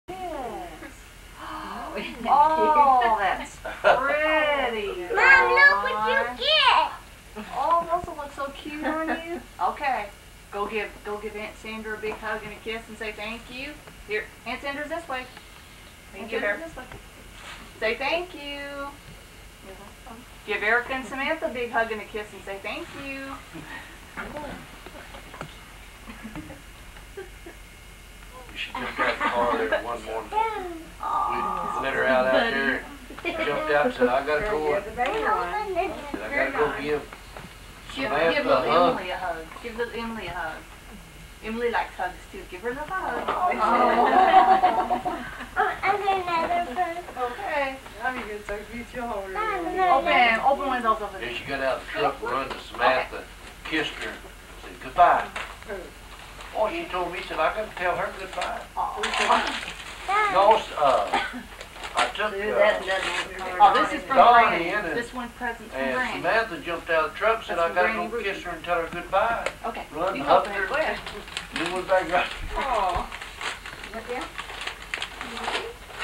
Oh, that's pretty. Mom, look what you get. Oh, those will look so cute on you. Okay, go give Aunt Sandra a big hug and a kiss and say thank you. Here, Aunt Sandra's this way. Thank you, Eric. This way. Say thank you. Give Erica and Samantha a big hug and a kiss and say thank you. You should jump out the car there one morning. We let her out there. Jumped out and said, I gotta go. Said, I gotta go give Give Samantha little a hug. Emily a hug. Give little Emily a hug. Emily likes hugs too. Give her a little hug. I'm doing another first. Okay. Open. Open one of those over there. Then she got out of the truck and run to Samantha, kissed her, said goodbye. Oh, she told me, said, I gotta tell her goodbye. No, I took Oh, this is from Donnie Granny. in it. This one's present from and Granny. Samantha jumped out of the truck, said, I That's gotta Granny go Ruby. kiss her and tell her goodbye. Okay. Run You and can hugged open it. her. Go ahead. Then went back right. Oh, Right there.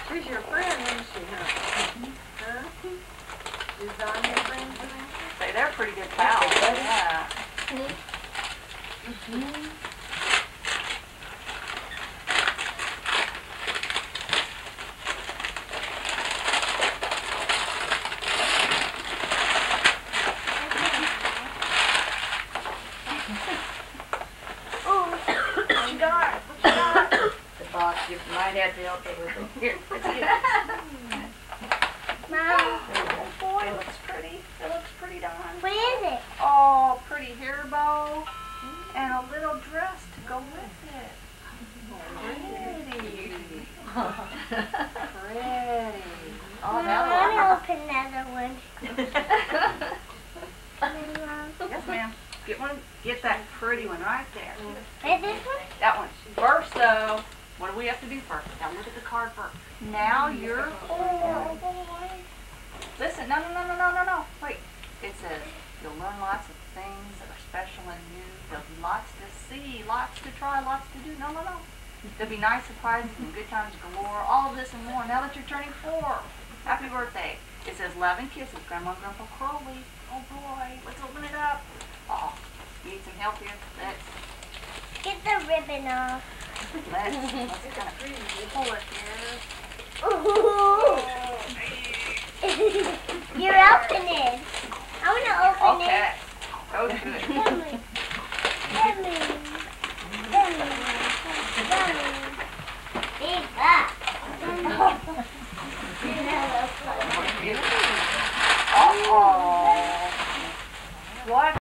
she's your friend, isn't she, huh? Is Don your friend, Samantha? Say they're pretty good pals. Yeah. What you got? What you got? The box, you might have to help her with it. Here, let's get it. Mom, Oh boy, it looks pretty. It looks pretty, Don. what is it? Oh, pretty hair bow and a little dress to go with it. Pretty. Pretty. Oh, Mom, now let me look. open another one. Yes, ma'am. Get one. Get that pretty one right there. Wait, this one? That one. First, though, what do we have to do first? Now look at the card first. Now you're. Oh, Listen. No. Wait. It says you'll learn lots of things that are special and new. There'll be lots to see, lots to try, lots to do. No. There'll be nice surprises and good times galore. All of this and more. Now that you're turning 4. Happy birthday. It says love and kisses, Grandma and Grandpa Crowley. Oh boy. Let's open it up. Oh, you need some help here? Let's Get the ribbon off. kind of pull it here. Ooh. You're opening. I want to open Okay. it. Oh, good. Yummy. Big box. Uh-oh. What